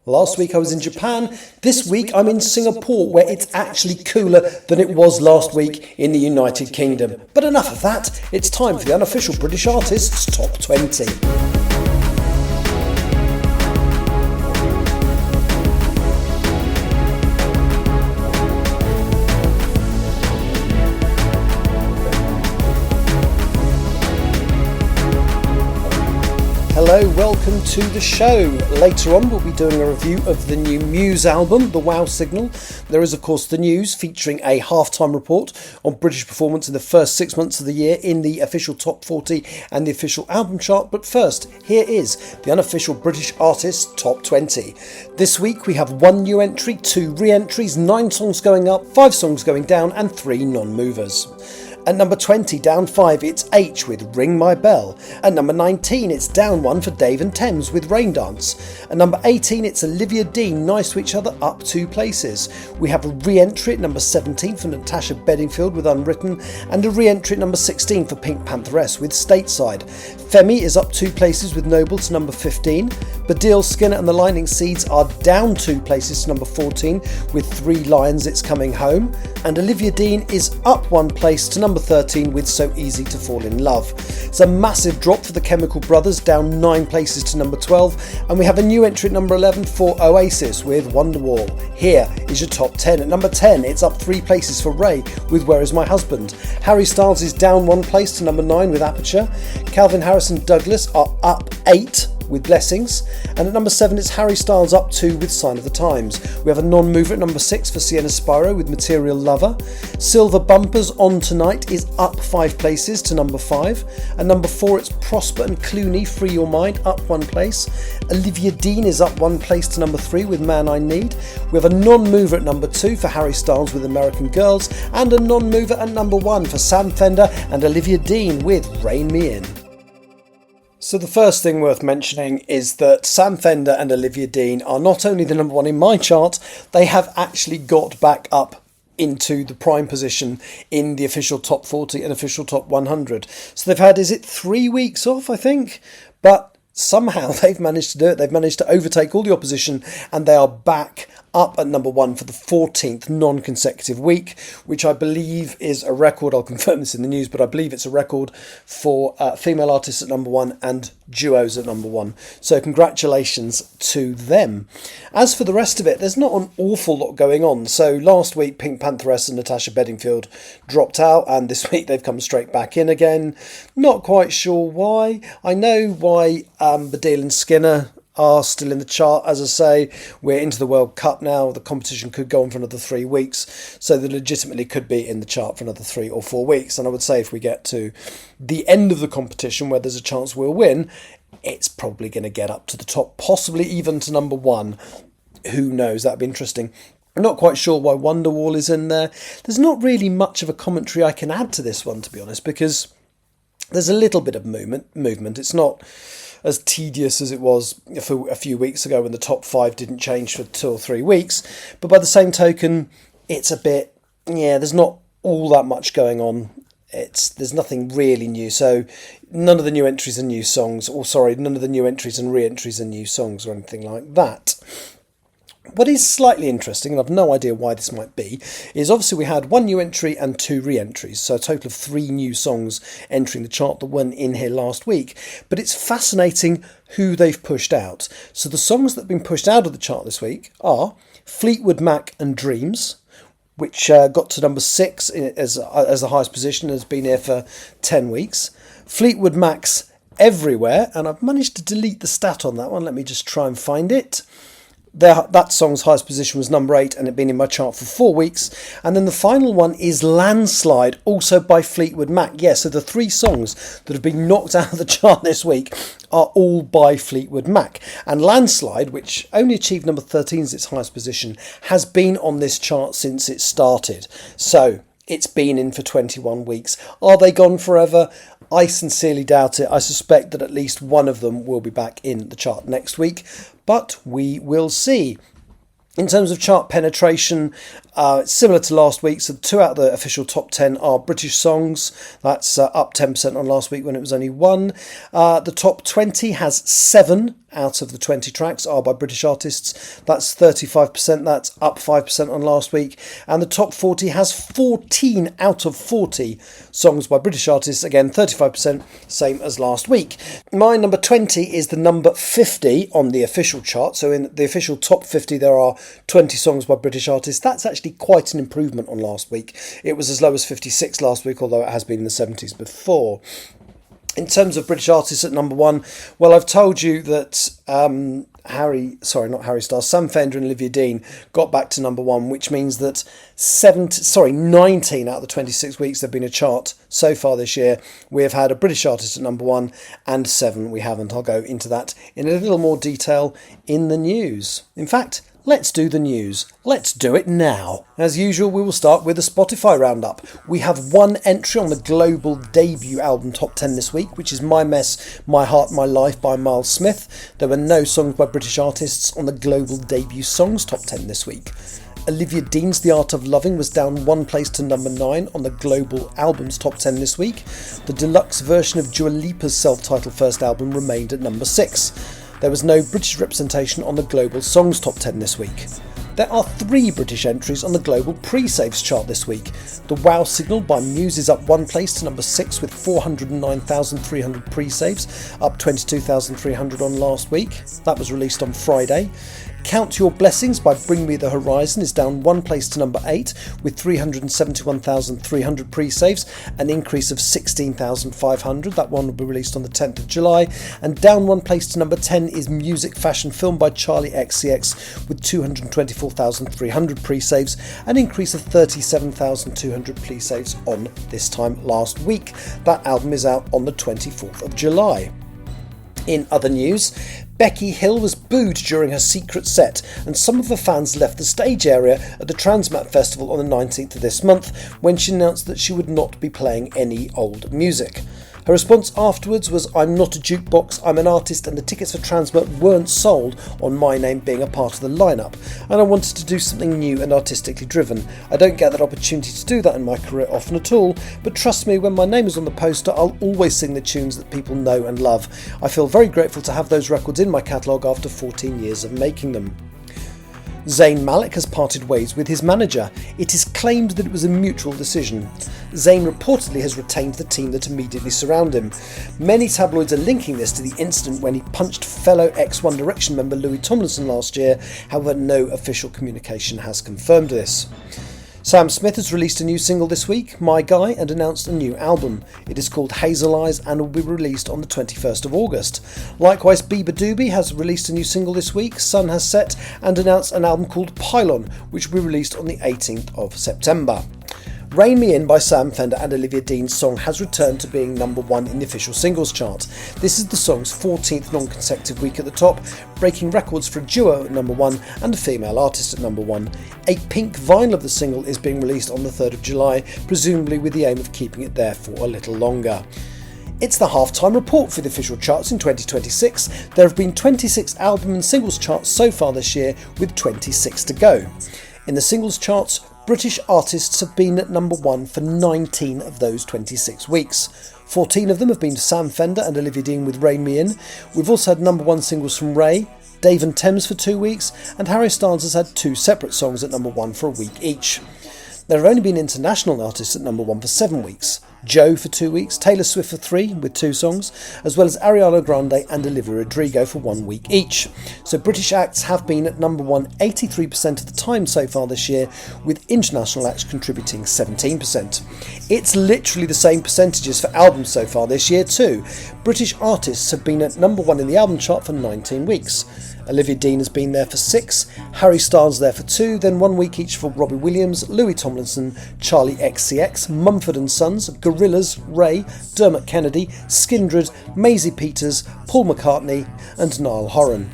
Last week I was in Japan. This week I'm in Singapore, where it's actually cooler than it was last week in the United Kingdom. But enough of that, it's time for the Unofficial British Artists Top 20. Hello, welcome to the show. Later on we'll be doing a review of the new Muse album, The Wow Signal. There is of course the news featuring a halftime report on British performance in the first 6 months of the year in the official top 40 and the official album chart. But first, here is the Unofficial British Artists Top 20. This week we have 1 new entry, 2 re-entries, 9 songs going up, 5 songs going down and 3 non-movers. At number 20, down 5, it's H with Ring My Bell. At number 19, it's down 1 for Dave and Thames with Rain Dance. At number 18, it's Olivia Dean, Nice to Each Other, up 2 places. We have a re-entry at number 17 for Natasha Bedingfield with Unwritten, and a re-entry at number 16 for Pink Pantheress with Stateside. Femi is up 2 places with Noble to number 15. Badil, Skinner and the Lightning Seeds are down 2 places to number 14 with 3 Lions, It's Coming Home. And Olivia Dean is up 1 place to number 13 with So Easy to Fall in Love. It's a massive drop for the Chemical Brothers, down 9 places to number 12, and we have a new entry at number 11 for Oasis with Wonderwall. Here is your top 10. At number 10, it's up 3 places for Ray with Where Is My Husband. Harry Styles is down 1 place to number 9 with Aperture. Calvin Harris and Douglas are up 8 with Blessings, and at number 7 it's Harry Styles up 2 with Sign of the Times. We have a non-mover at number 6 for Sienna Spyro with Material Lover. Silver Bumpers On Tonight is up 5 places to number 5. At number 4 it's Prosper and Clooney, Free Your Mind, up 1 place. Olivia Dean is up 1 place to number 3 with Man I Need. We have a non-mover at number 2 for Harry Styles with American Girls, and a non-mover at number 1 for Sam Fender and Olivia Dean with Rein Me In. So the first thing worth mentioning is that Sam Fender and Olivia Dean are not only the number 1 in my chart, they have actually got back up into the prime position in the official top 40 and official top 100. So they've had, 3 weeks off, I think? But somehow they've managed to do it. They've managed to overtake all the opposition, and they are back up at number 1 for the 14th non-consecutive week, which I believe is a record. I'll confirm this in the news, but I believe it's a record for female artists at number 1 and duos at number 1. So congratulations to them. As for the rest of it, there's not an awful lot going on. So last week, Pink Pantheress and Natasha Bedingfield dropped out, and this week they've come straight back in again. Not quite sure why. I know why Badil and Skinner are still in the chart. As I say, we're into the World Cup now. The competition could go on for another 3 weeks, so they legitimately could be in the chart for another 3 or 4 weeks. And I would say if we get to the end of the competition where there's a chance we'll win, it's probably going to get up to the top, possibly even to number 1. Who knows? That'd be interesting. I'm not quite sure why Wonderwall is in there. There's not really much of a commentary I can add to this one, to be honest, because there's a little bit of movement. It's not as tedious as it was a few weeks ago when the top 5 didn't change for 2 or 3 weeks. But by the same token, it's a bit, there's not all that much going on. There's nothing really new. So none of the new entries are new songs. None of the new entries and re-entries are new songs or anything like that. What is slightly interesting, and I've no idea why this might be, is obviously we had 1 new entry and 2 re-entries, so a total of 3 new songs entering the chart that weren't in here last week. But it's fascinating who they've pushed out. So the songs that have been pushed out of the chart this week are Fleetwood Mac and Dreams, which got to number 6 as the highest position, has been here for 10 weeks. Fleetwood Mac's Everywhere, and I've managed to delete the stat on that one. Let me just try and find it. That song's highest position was number 8, and it'd been in my chart for 4 weeks. And then the final one is Landslide, also by Fleetwood Mac. Yeah, so the 3 songs that have been knocked out of the chart this week are all by Fleetwood Mac. And Landslide, which only achieved number 13 as its highest position, has been on this chart since it started. So it's been in for 21 weeks. Are they gone forever? I sincerely doubt it. I suspect that at least one of them will be back in the chart next week, but we will see. In terms of chart penetration, it's similar to last week. So 2 out of the official top 10 are British songs. That's up 10% on last week when it was only 1. The top 20 has 7 out of the 20 tracks are by British artists. That's 35%, that's up 5% on last week. And the top 40 has 14 out of 40 songs by British artists, again 35%, same as last week. My number 20 is the number 50 on the official chart. So in the official top 50 there are 20 songs by British artists. That's actually quite an improvement on last week. It was as low as 56 last week, although it has been in the 70s before. In terms of British artists at number 1, well, I've told you that Sam Fender and Olivia Dean got back to number 1, which means that 19 out of the 26 weeks there have been a chart so far this year. We have had a British artist at number 1 and 7 we haven't. I'll go into that in a little more detail in the news. In fact, let's do the news. Let's do it now. As usual, we will start with a Spotify roundup. We have one entry on the global debut album top 10 this week, which is My Mess, My Heart, My Life by Miles Smith. There were no songs by British artists on the global debut songs top 10 this week. Olivia Dean's The Art of Loving was down one place to number 9 on the global albums top 10 this week. The deluxe version of Dua Lipa's self-titled first album remained at number 6. There was no British representation on the global songs top 10 this week. There are 3 British entries on the global pre-saves chart this week. The Wow Signal by Muse is up one place to number 6 with 409,300 pre-saves, up 22,300 on last week. That was released on Friday. Count Your Blessings by Bring Me the Horizon is down one place to number 8 with 371,300 pre-saves, an increase of 16,500. That one will be released on the 10th of July. And down one place to number 10 is Music Fashion Film by Charlie XCX with 224,300 pre-saves, an increase of 37,200 pre-saves on this time last week. That album is out on the 24th of July. In other news, Becky Hill was booed during her secret set, and some of her fans left the stage area at the Transmat Festival on the 19th of this month when she announced that she would not be playing any old music. Her response afterwards was, "I'm not a jukebox, I'm an artist, and the tickets for Transmat weren't sold on my name being a part of the lineup, and I wanted to do something new and artistically driven. I don't get that opportunity to do that in my career often at all, but trust me, when my name is on the poster, I'll always sing the tunes that people know and love. I feel very grateful to have those records in my catalogue after 14 years of making them." Zayn Malik has parted ways with his manager. It is claimed that it was a mutual decision. Zayn reportedly has retained the team that immediately surround him. Many tabloids are linking this to the incident when he punched fellow ex-One Direction member Louis Tomlinson last year, however no official communication has confirmed this. Sam Smith has released a new single this week, My Guy, and announced a new album. It is called Hazel Eyes and will be released on the 21st of August. Likewise, Bieber Doobie has released a new single this week, Sun Has Set, and announced an album called Pylon, which will be released on the 18th of September. Rain Me In by Sam Fender and Olivia Dean's song has returned to being number 1 in the official singles chart. This is the song's 14th non-consecutive week at the top, breaking records for a duo at number 1 and a female artist at number 1. A pink vinyl of the single is being released on the 3rd of July, presumably with the aim of keeping it there for a little longer. It's the half-time report for the official charts in 2026. There have been 26 album and singles charts so far this year, with 26 to go. In the singles charts, British artists have been at number 1 for 19 of those 26 weeks. 14 of them have been Sam Fender and Olivia Dean with Rain Me In. We've also had number 1 singles from Ray, Dave and Thames for 2 weeks, and Harry Styles has had 2 separate songs at number 1 for a week each. There have only been international artists at number 1 for 7 weeks. Joe for 2 weeks, Taylor Swift for 3 with 2 songs, as well as Ariana Grande and Olivia Rodrigo for 1 week each. So British acts have been at number 1 83% of the time so far this year, with international acts contributing 17%. It's literally the same percentages for albums so far this year too. British artists have been at number 1 in the album chart for 19 weeks. Olivia Dean has been there for 6, Harry Styles there for 2, then 1 week each for Robbie Williams, Louis Tomlinson, Charlie XCX, Mumford & Sons, Gorillaz, Ray, Dermot Kennedy, Skindred, Maisie Peters, Paul McCartney and Niall Horan.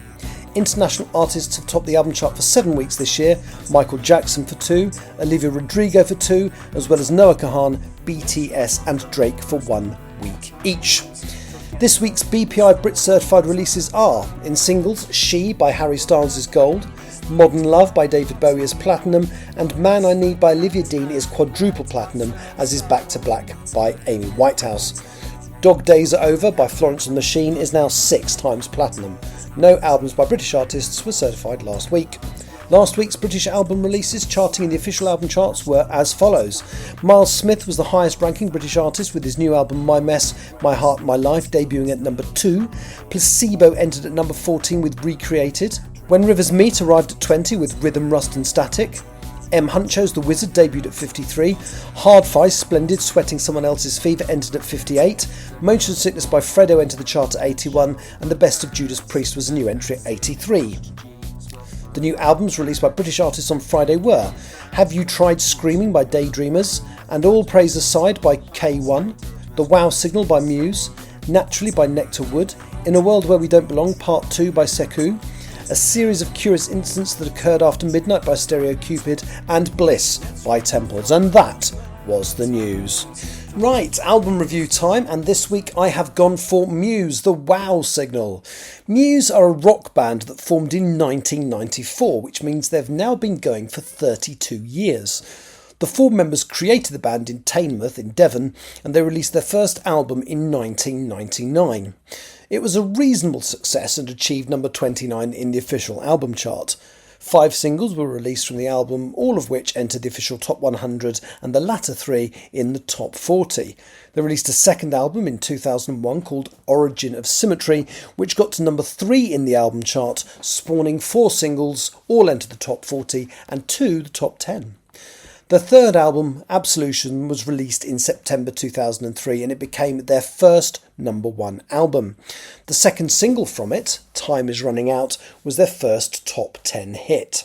International artists have topped the album chart for 7 weeks this year, Michael Jackson for 2, Olivia Rodrigo for 2, as well as Noah Kahan, BTS and Drake for 1 week each. This week's BPI Brit Certified releases are, in singles, She by Harry Styles is Gold, Modern Love by David Bowie is Platinum, and Man I Need by Olivia Dean is quadruple platinum, as is Back to Black by Amy Whitehouse. Dog Days Are Over by Florence and the Machine is now 6 times platinum. No albums by British artists were certified last week. Last week's British album releases charting in the official album charts were as follows. Miles Smith was the highest ranking British artist with his new album My Mess, My Heart, My Life debuting at number 2. Placebo entered at number 14 with Recreated. When Rivers Meet arrived at 20 with Rhythm, Rust and Static. M. Huncho's The Wizard debuted at 53. Hard Fi's Splendid, Sweating Someone Else's Fever entered at 58. Motion Sickness by Fredo entered the chart at 81. And The Best of Judas Priest was a new entry at 83. The new albums released by British artists on Friday were Have You Tried Screaming by Daydreamers, And All Praise Aside by K1, The Wow Signal by Muse, Naturally by Nectar Wood, In a World Where We Don't Belong Part 2 by Sekou, A Series of Curious Incidents That Occurred After Midnight by Stereo Cupid, and Bliss by Temples. And that was the news. Right, album review time, and this week I have gone for Muse, The Wow Signal. Muse are a rock band that formed in 1994, which means they've now been going for 32 years. The 4 members created the band in Teignmouth in Devon, and they released their first album in 1999. It was a reasonable success and achieved number 29 in the official album chart. 5 singles were released from the album, all of which entered the official top 100 and the latter 3 in the top 40. They released a second album in 2001 called Origin of Symmetry, which got to number 3 in the album chart, spawning 4 singles, all entered the top 40 and 2 the top 10. The third album, Absolution, was released in September 2003 and it became their first number 1 album. The second single from it, Time Is Running Out, was their first top 10 hit.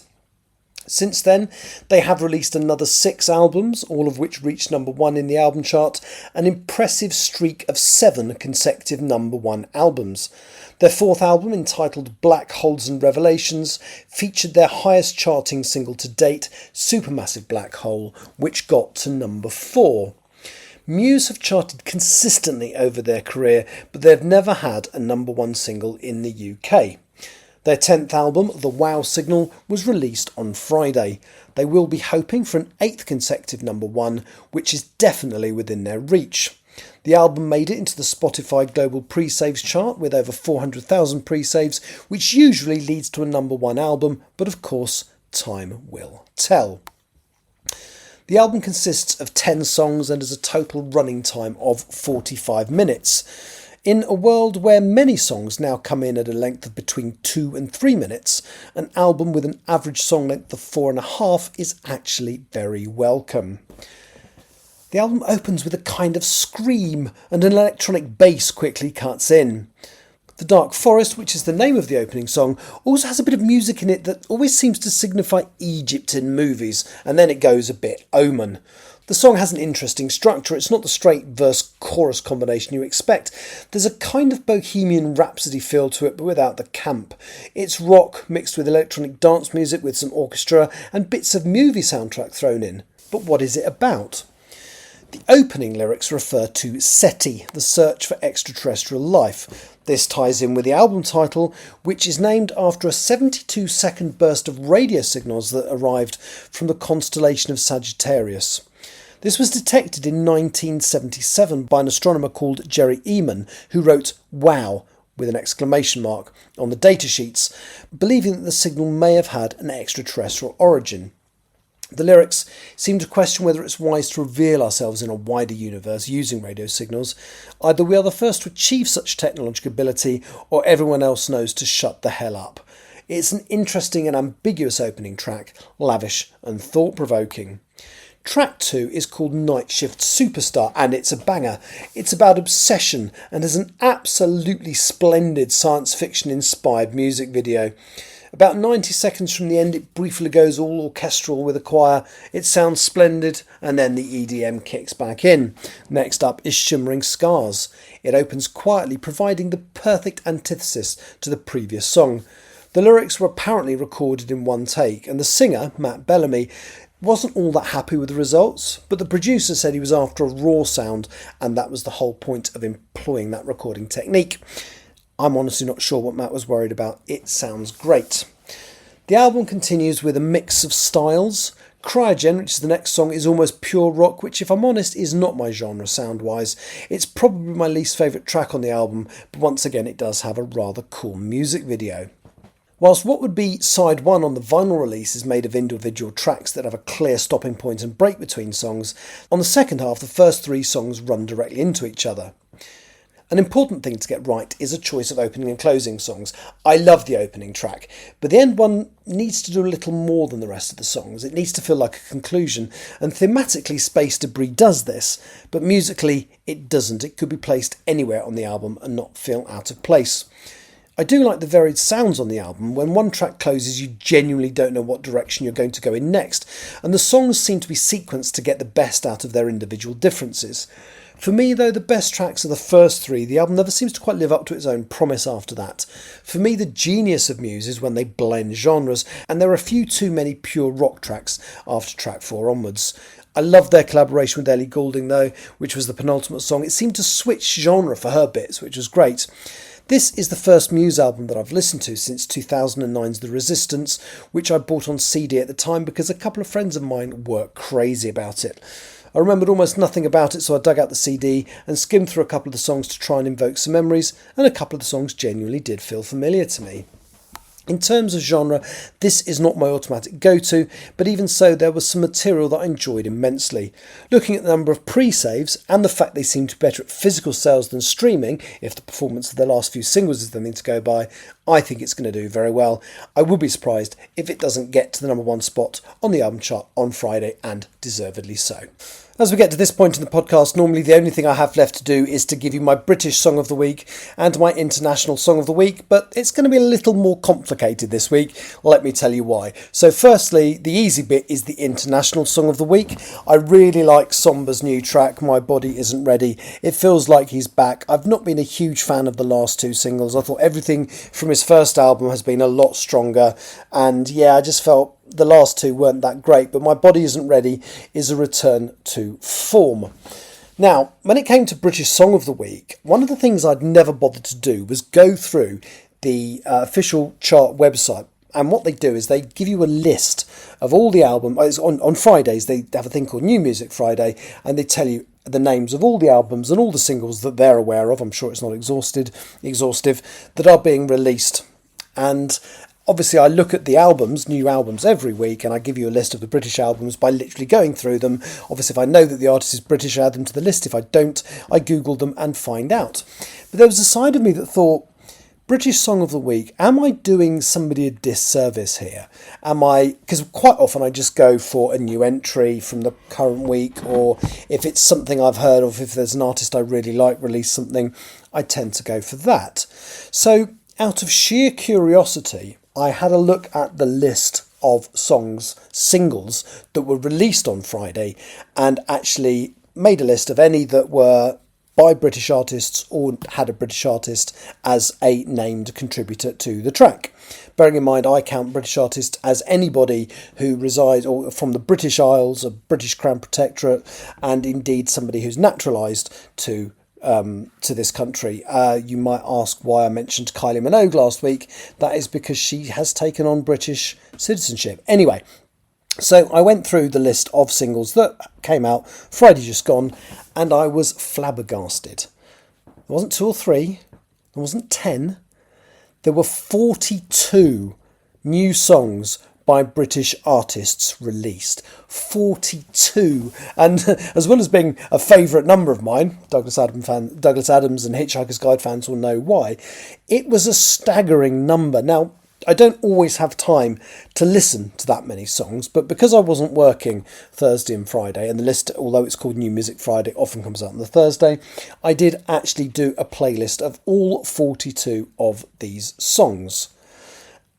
Since then, they have released another 6 albums, all of which reached number 1 in the album chart, an impressive streak of 7 consecutive number 1 albums. Their 4th album, entitled Black Holes and Revelations, featured their highest charting single to date, Supermassive Black Hole, which got to number 4. Muse have charted consistently over their career, but they've never had a number 1 single in the UK. Their 10th album, The Wow Signal, was released on Friday. They will be hoping for an 8th consecutive number 1, which is definitely within their reach. The album made it into the Spotify Global Pre-Saves chart with over 400,000 pre-saves, which usually leads to a number 1 album, but of course, time will tell. The album consists of 10 songs and has a total running time of 45 minutes. In a world where many songs now come in at a length of between 2 and 3 minutes, an album with an average song length of 4.5 is actually very welcome. The album opens with a kind of scream and an electronic bass quickly cuts in. The Dark Forest, which is the name of the opening song, also has a bit of music in it that always seems to signify Egypt in movies, and then it goes a bit Omen. The song has an interesting structure. It's not the straight verse-chorus combination you expect. There's a kind of Bohemian Rhapsody feel to it, but without the camp. It's rock mixed with electronic dance music with some orchestra and bits of movie soundtrack thrown in. But what is it about? The opening lyrics refer to SETI, the search for extraterrestrial life. This ties in with the album title, which is named after a 72-second burst of radio signals that arrived from the constellation of Sagittarius. This was detected in 1977 by an astronomer called Jerry Eman, who wrote "Wow" with an exclamation mark on the datasheets, believing that the signal may have had an extraterrestrial origin. The lyrics seem to question whether it's wise to reveal ourselves in a wider universe using radio signals. Either we are the first to achieve such technological ability, or everyone else knows to shut the hell up. It's an interesting and ambiguous opening track, lavish and thought-provoking. Track 2 is called Night Shift Superstar, and it's a banger. It's about obsession and has an absolutely splendid science fiction-inspired music video. About 90 seconds from the end, it briefly goes all orchestral with a choir. It sounds splendid, and then the EDM kicks back in. Next up is Shimmering Scars. It opens quietly, providing the perfect antithesis to the previous song. The lyrics were apparently recorded in one take, and the singer, Matt Bellamy, wasn't all that happy with the results, but the producer said he was after a raw sound, and that was the whole point of employing that recording technique. I'm honestly not sure what Matt was worried about. It sounds great. The album continues with a mix of styles. Cryogen, which is the next song, is almost pure rock, which if I'm honest is not my genre sound-wise. It's probably my least favourite track on the album, but once again it does have a rather cool music video. Whilst what would be side one on the vinyl release is made of individual tracks that have a clear stopping point and break between songs, on the second half the first 3 songs run directly into each other. An important thing to get right is a choice of opening and closing songs. I love the opening track, but the end one needs to do a little more than the rest of the songs. It needs to feel like a conclusion, and thematically Space Debris does this, but musically it doesn't. It could be placed anywhere on the album and not feel out of place. I do like the varied sounds on the album. When one track closes, you genuinely don't know what direction you're going to go in next, and the songs seem to be sequenced to get the best out of their individual differences. For me, though, the best tracks are the first 3. The album never seems to quite live up to its own promise after that. For me, the genius of Muse is when they blend genres, and there are a few too many pure rock tracks after track 4 onwards. I loved their collaboration with Ellie Goulding, though, which was the penultimate song. It seemed to switch genre for her bits, which was great. This is the first Muse album that I've listened to since 2009's The Resistance, which I bought on CD at the time because a couple of friends of mine were crazy about it. I remembered almost nothing about it, so I dug out the CD and skimmed through a couple of the songs to try and invoke some memories, and a couple of the songs genuinely did feel familiar to me. In terms of genre, this is not my automatic go-to, but even so there was some material that I enjoyed immensely. Looking at the number of pre-saves and the fact they seem to be better at physical sales than streaming, if the performance of their last few singles is the thing to go by, I think it's going to do very well. I would be surprised if it doesn't get to the number 1 spot on the album chart on Friday, and deservedly so. As we get to this point in the podcast, normally the only thing I have left to do is to give you my British Song of the Week and my International Song of the Week, but it's going to be a little more complicated this week. Let me tell you why. So firstly, the easy bit is the International Song of the Week. I really like Somber's new track, My Body Isn't Ready. It feels like he's back. I've not been a huge fan of the last 2 singles. I thought everything from his first album has been a lot stronger, and I just felt the last 2 weren't that great, but My Body Isn't Ready is a return to form. Now, when it came to British Song of the Week, one of the things I'd never bothered to do was go through the official chart website. And what they do is they give you a list of all the albums. On Fridays, they have a thing called New Music Friday, and they tell you the names of all the albums and all the singles that they're aware of. I'm sure it's not exhaustive, that are being released. And obviously, I look at the albums, new albums, every week, and I give you a list of the British albums by literally going through them. Obviously, if I know that the artist is British, I add them to the list. If I don't, I Google them and find out. But there was a side of me that thought, British Song of the Week, am I doing somebody a disservice here? Because quite often I just go for a new entry from the current week, or if it's something I've heard of, if there's an artist I really like release something, I tend to go for that. So, out of sheer curiosity, I had a look at the list of singles that were released on Friday, and actually made a list of any that were by British artists or had a British artist as a named contributor to the track. Bearing in mind, I count British artist as anybody who resides or from the British Isles, a British Crown Protectorate, and indeed somebody who's naturalised to this country. You might ask why I mentioned Kylie Minogue last week. That is because she has taken on British citizenship. Anyway, so I went through the list of singles that came out Friday just gone, and I was flabbergasted. There wasn't 2 or 3, there wasn't 10, there were 42 new songs by British artists released. 42. And as well as being a favourite number of mine, Douglas Adams and Hitchhiker's Guide fans will know why, it was a staggering number. Now, I don't always have time to listen to that many songs, but because I wasn't working Thursday and Friday, and the list, although it's called New Music Friday, often comes out on the Thursday, I did actually do a playlist of all 42 of these songs.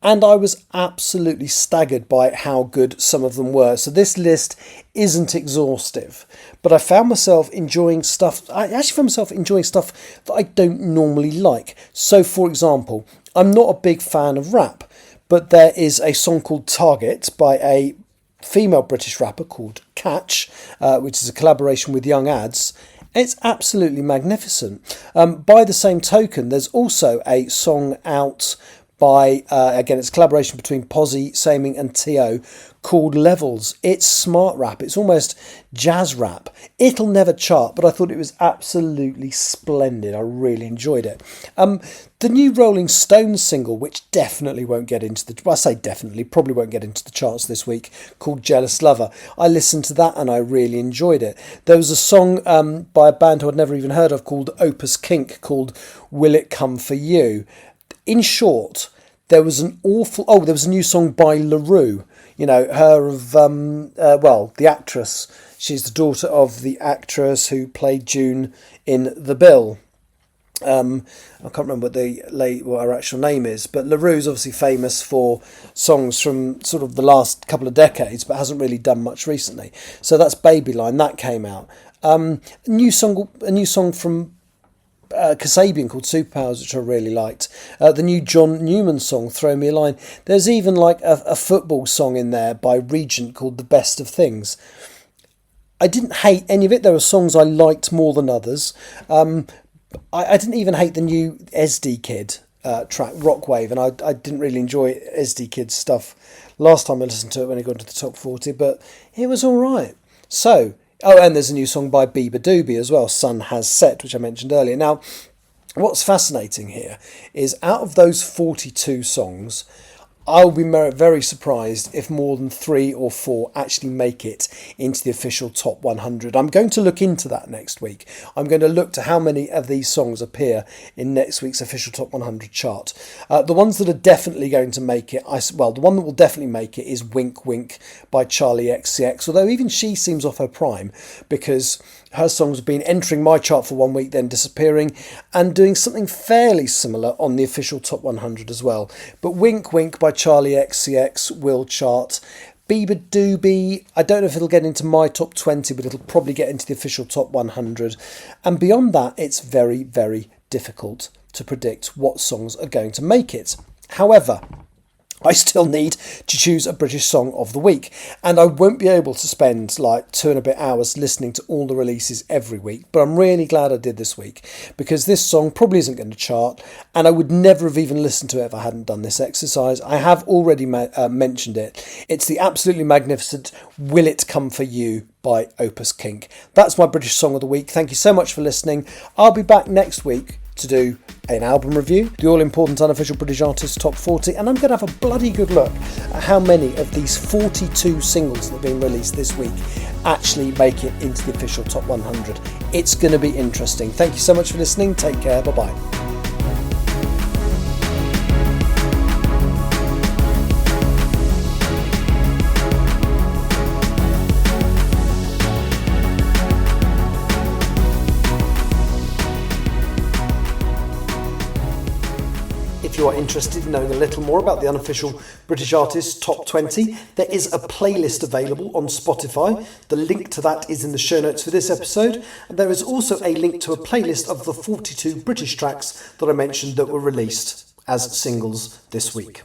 And I was absolutely staggered by how good some of them were. So this list isn't exhaustive, but I found myself enjoying stuff. I actually found myself enjoying stuff that I don't normally like. So, for example, I'm not a big fan of rap, but there is a song called Target by a female British rapper called Catch, which is a collaboration with Young Ads. It's absolutely magnificent. By the same token, there's also a song out by, again, it's a collaboration between Posy, Saming and T.O. called Levels. It's smart rap. It's almost jazz rap. It'll never chart, but I thought it was absolutely splendid. I really enjoyed it. The new Rolling Stones single, which definitely won't get into the... Well, I say definitely, probably won't get into the charts this week, called Jealous Lover. I listened to that and I really enjoyed it. There was a song by a band who I'd never even heard of called Opus Kink called Will It Come For You. In short, there was there was a new song by LaRue, her of, the actress. She's the daughter of the actress who played June in The Bill. I can't remember what her actual name is, but LaRue's obviously famous for songs from sort of the last couple of decades, but hasn't really done much recently. So that's Babyline, that came out. A new song from Kasabian called Superpowers, which I really liked. The new John Newman song, Throw Me a Line. There's even like a football song in there by Regent called The Best of Things. I didn't hate any of it. There were songs I liked more than others. I didn't even hate the new SD Kid track, Rockwave, and I didn't really enjoy SD Kid's stuff last time I listened to it when it got into the top 40, but it was all right. So, and there's a new song by Bieber Doobie as well, Sun Has Set, which I mentioned earlier. Now, what's fascinating here is out of those 42 songs, I'll be very surprised if more than 3 or 4 actually make it into the official top 100. I'm going to look into that next week. I'm going to look to how many of these songs appear in next week's official top 100 chart. The ones that are definitely going to make it, the one that will definitely make it is Wink Wink by Charlie XCX, although even she seems off her prime because her songs have been entering my chart for 1 week, then disappearing, and doing something fairly similar on the official top 100 as well. But Wink Wink by Charlie XCX will chart. Bieber Doobie, I don't know if it'll get into my top 20, but it'll probably get into the official top 100. And beyond that, it's very, very difficult to predict what songs are going to make it. However, I still need to choose a British Song of the Week, and I won't be able to spend like 2 and a bit hours listening to all the releases every week, but I'm really glad I did this week because this song probably isn't going to chart, and I would never have even listened to it if I hadn't done this exercise. I have already mentioned it. It's the absolutely magnificent Will It Come For You by Opus Kink. That's my British Song of the Week. Thank you so much for listening. I'll be back next week to do an album review, the all-important Unofficial British Artists Top 40, and I'm going to have a bloody good look at how many of these 42 singles that have been released this week actually make it into the official Top 100. It's going to be interesting. Thank you so much for listening. Take care. Bye-bye. If you are interested in knowing a little more about the Unofficial British Artists Top 20, there is a playlist available on Spotify. The link to that is in the show notes for this episode. And there is also a link to a playlist of the 42 British tracks that I mentioned that were released as singles this week.